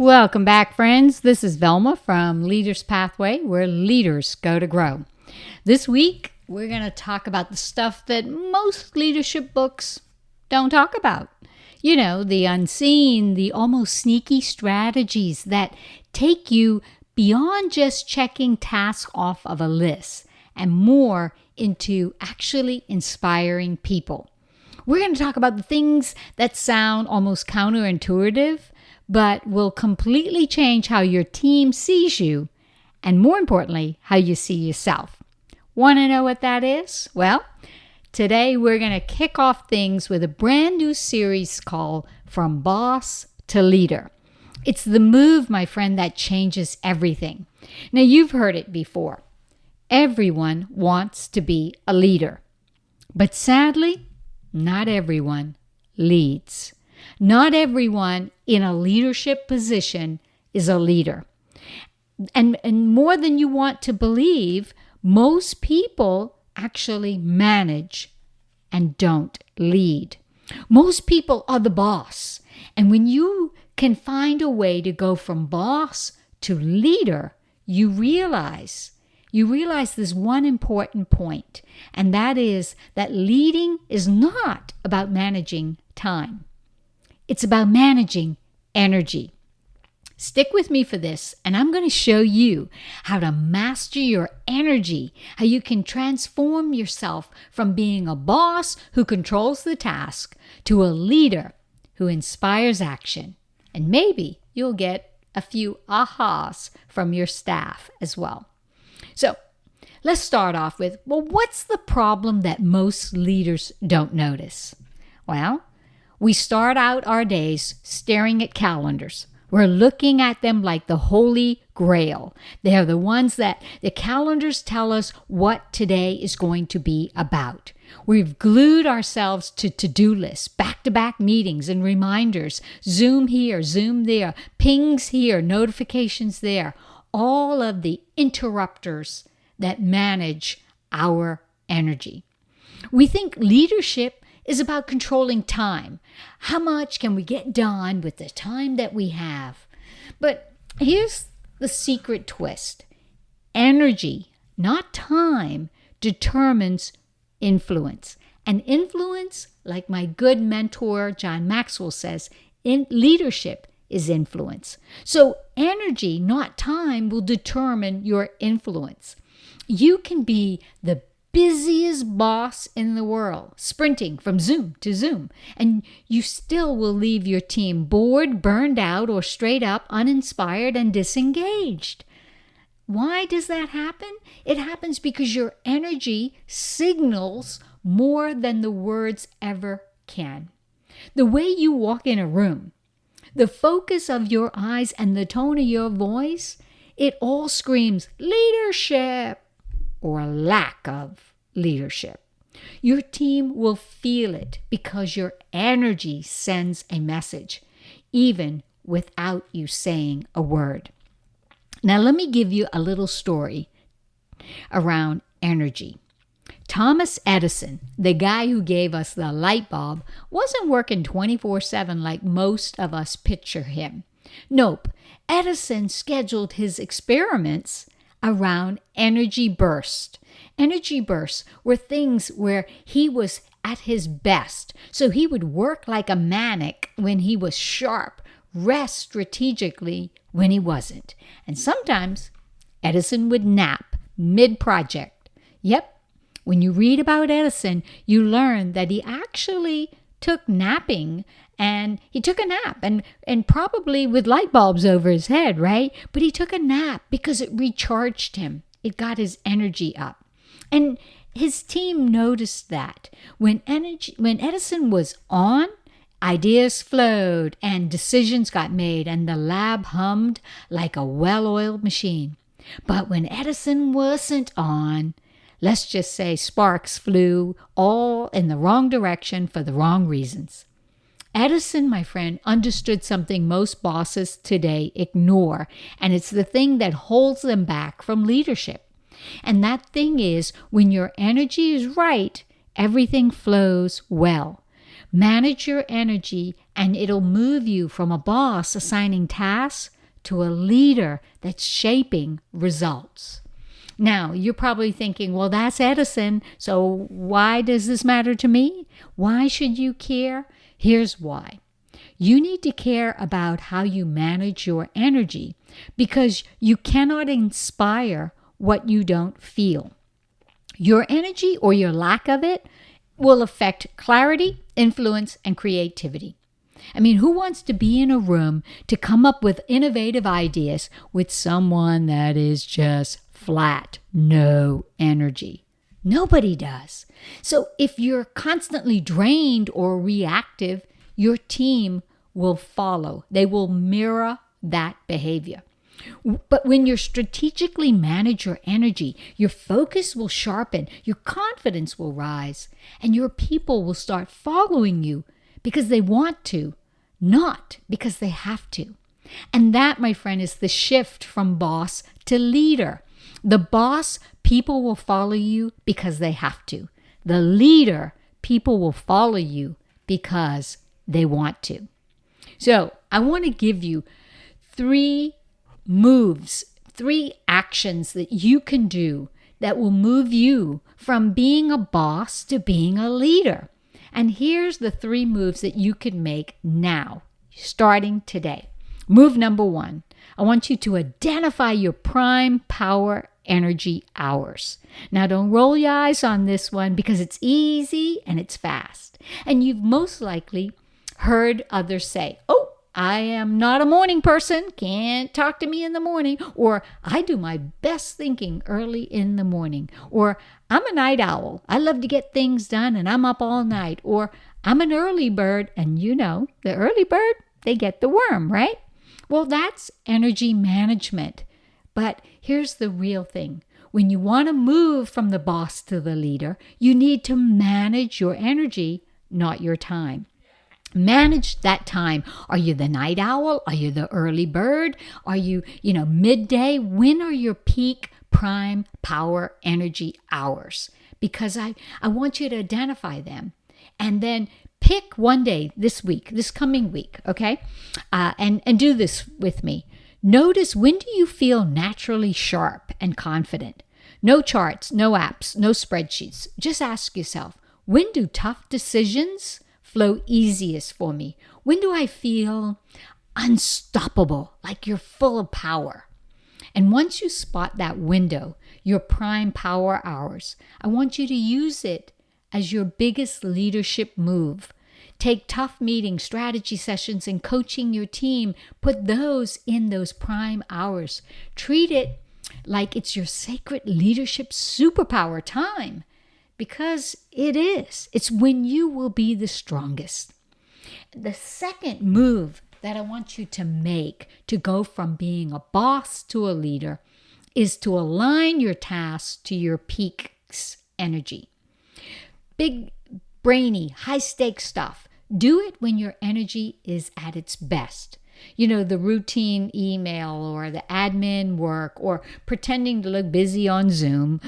Welcome back, friends. This is Velma from Leaders Pathway, where leaders go to grow. This week, we're going to talk about the stuff that most leadership books don't talk about. You know, the unseen, the almost sneaky strategies that take you beyond just checking tasks off of a list and more into actually inspiring people. We're going to talk about the things that sound almost counterintuitive, but will completely change how your team sees you, and more importantly, how you see yourself. Want to know what that is? Well, today we're going to kick off things with a brand new series called From Boss to Leader. It's the move, my friend, that changes everything. Now, you've heard it before. Everyone wants to be a leader. But sadly, not everyone leads. Not everyone in a leadership position is a leader. And more than you want to believe, most people actually manage and don't lead. Most people are the boss. And when you can find a way to go from boss to leader, you realize there's one important point, and that is that leading is not about managing time. It's about managing energy. Stick with me for this, and I'm going to show you how to master your energy, how you can transform yourself from being a boss who controls the task to a leader who inspires action. And maybe you'll get a few ahas from your staff as well. So let's start off with, what's the problem that most leaders don't notice? Well, we start out our days staring at calendars. We're looking at them like the Holy Grail. They are the ones that the calendars tell us what today is going to be about. We've glued ourselves to to-do lists, back-to-back meetings and reminders, Zoom here, Zoom there, pings here, notifications there, all of the interrupters that manage our energy. We think leadership is about controlling time. How much can we get done with the time that we have? But here's the secret twist. Energy, not time, determines influence. And influence, like my good mentor John Maxwell says, in leadership is influence. So energy, not time, will determine your influence. You can be the busiest boss in the world, sprinting from Zoom to Zoom, and you still will leave your team bored, burned out, or straight up uninspired and disengaged. Why does that happen? It happens because your energy signals more than the words ever can. The way you walk in a room, the focus of your eyes and the tone of your voice, it all screams leadership or lack of leadership. Your team will feel it because your energy sends a message, even without you saying a word. Now, let me give you a little story around energy. Thomas Edison, the guy who gave us the light bulb, wasn't working 24/7 like most of us picture him. Nope, Edison scheduled his experiments around energy bursts. Energy bursts were things where he was at his best. So he would work like a maniac when he was sharp, rest strategically when he wasn't. And sometimes Edison would nap mid-project. Yep, when you read about Edison, you learn that he actually took napping, and he took a nap and probably with light bulbs over his head, right? But he took a nap because it recharged him. It got his energy up. And his team noticed that when Edison was on, ideas flowed and decisions got made and the lab hummed like a well-oiled machine. But when Edison wasn't on, let's just say sparks flew all in the wrong direction for the wrong reasons. Edison, my friend, understood something most bosses today ignore, and it's the thing that holds them back from leadership. And that thing is, when your energy is right, everything flows well. Manage your energy, and it'll move you from a boss assigning tasks to a leader that's shaping results. Now, you're probably thinking, well, that's Edison, so why does this matter to me? Why should you care? Here's why. You need to care about how you manage your energy because you cannot inspire what you don't feel. Your energy or your lack of it will affect clarity, influence, and creativity. I mean, who wants to be in a room to come up with innovative ideas with someone that is just flat, no energy? Nobody does. So if you're constantly drained or reactive, your team will follow. They will mirror that behavior. But when you strategically manage your energy, your focus will sharpen, your confidence will rise, and your people will start following you because they want to, not because they have to. And that, my friend, is the shift from boss to leader. The boss, people will follow you because they have to. The leader, people will follow you because they want to. So I want to give you 3 moves, 3 actions that you can do that will move you from being a boss to being a leader. And here's the 3 moves that you can make now, starting today. Move number 1, I want you to identify your prime power energy hours. Now, don't roll your eyes on this one because it's easy and it's fast. And you've most likely heard others say, oh, I am not a morning person, can't talk to me in the morning, or I do my best thinking early in the morning, or I'm a night owl, I love to get things done and I'm up all night, or I'm an early bird, and you know, the early bird, they get the worm, right? Well, that's energy management. But here's the real thing. When you want to move from the boss to the leader, you need to manage your energy, not your time. Manage that time. Are you the night owl? Are you the early bird? Are you, midday? When are your peak prime power energy hours? Because I want you to identify them and then pick one day this week, this coming week, okay? And do this with me. Notice, when do you feel naturally sharp and confident? No charts, no apps, no spreadsheets. Just ask yourself, when do tough decisions flow easiest for me? When do I feel unstoppable, like you're full of power? And once you spot that window, your prime power hours, I want you to use it as your biggest leadership move. Take tough meetings, strategy sessions, and coaching your team. Put those in those prime hours. Treat it like it's your sacred leadership superpower time, because it is. It's when you will be the strongest. The second move that I want you to make to go from being a boss to a leader is to align your tasks to your peaks energy. Big, brainy, high-stakes stuff. Do it when your energy is at its best. The routine email or the admin work or pretending to look busy on Zoom,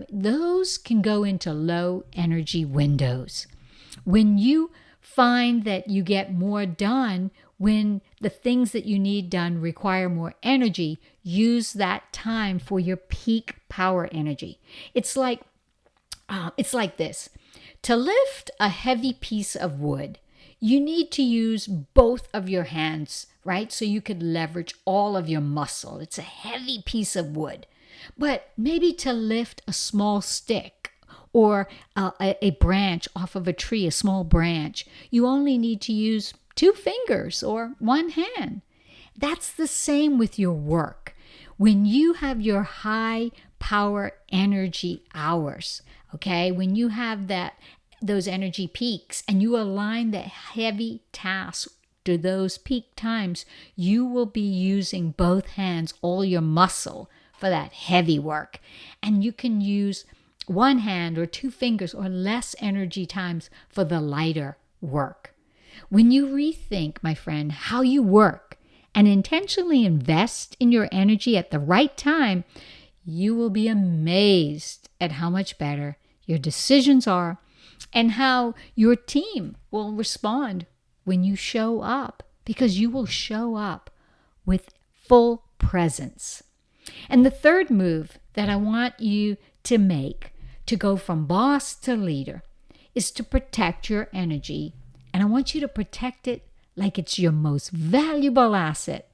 those can go into low energy windows. When you find that you get more done when the things that you need done require more energy, use that time for your peak power energy. It's like this. To lift a heavy piece of wood, you need to use both of your hands, right? So you could leverage all of your muscle. It's a heavy piece of wood. But maybe to lift a small stick or a branch off of a tree, a small branch, you only need to use 2 fingers or 1 hand. That's the same with your work. When you have your high power energy hours, okay, when you have those energy peaks and you align the heavy tasks to those peak times, you will be using both hands, all your muscle for that heavy work. And you can use 1 hand or 2 fingers or less energy times for the lighter work. When you rethink, my friend, how you work and intentionally invest in your energy at the right time, you will be amazed at how much better your decisions are and how your team will respond when you show up, because you will show up with full presence. And the third move that I want you to make to go from boss to leader is to protect your energy. And I want you to protect it like it's your most valuable asset,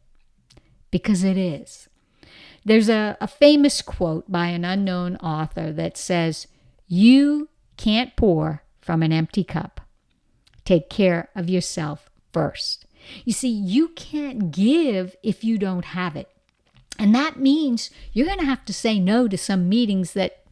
because it is. There's a famous quote by an unknown author that says, "You can't pour from an empty cup. Take care of yourself first." You see, you can't give if you don't have it. And that means you're going to have to say no to some meetings that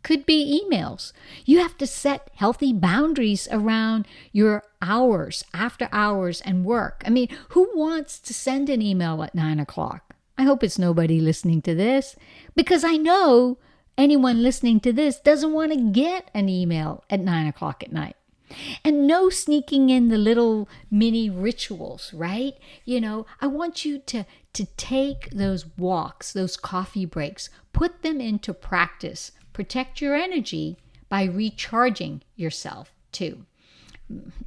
could be emails. You have to set healthy boundaries around your hours, after hours, and work. I mean, who wants to send an email at 9 o'clock? I hope it's nobody listening to this, because I know anyone listening to this doesn't want to get an email at 9 o'clock at night. And no sneaking in the little mini rituals, right? I want you to take those walks, those coffee breaks, put them into practice. Protect your energy by recharging yourself too.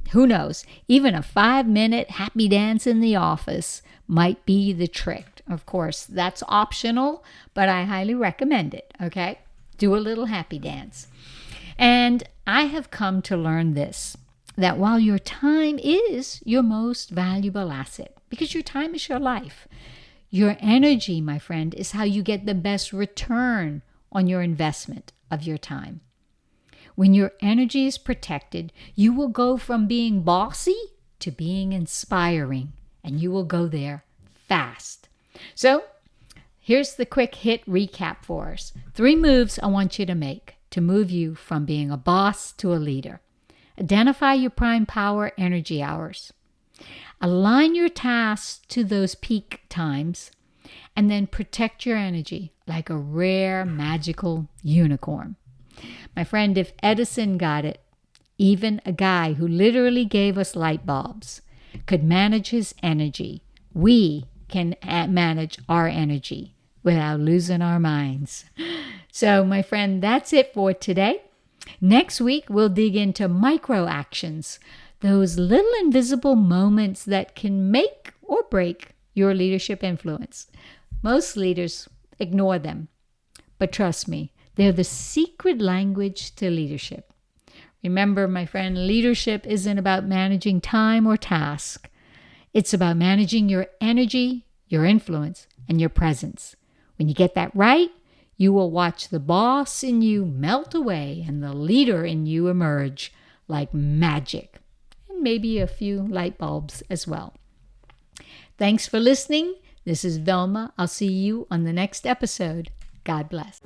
Who knows? Even a 5-minute happy dance in the office might be the trick. Of course, that's optional, but I highly recommend it, okay? Do a little happy dance. And I have come to learn this, that while your time is your most valuable asset, because your time is your life, your energy, my friend, is how you get the best return on your investment of your time. When your energy is protected, you will go from being bossy to being inspiring, and you will go there fast. So here's the quick hit recap for us. 3 moves I want you to make to move you from being a boss to a leader. Identify your prime power energy hours. Align your tasks to those peak times, and then protect your energy like a rare, magical unicorn. My friend, if Edison got it, even a guy who literally gave us light bulbs could manage his energy, we can manage our energy without losing our minds. So, my friend, that's it for today. Next week, we'll dig into micro actions, those little invisible moments that can make or break your leadership influence. Most leaders ignore them, but trust me, they're the secret language to leadership. Remember, my friend, leadership isn't about managing time or task. It's about managing your energy, your influence, and your presence. When you get that right, you will watch the boss in you melt away and the leader in you emerge like magic. And maybe a few light bulbs as well. Thanks for listening. This is Velma. I'll see you on the next episode. God bless.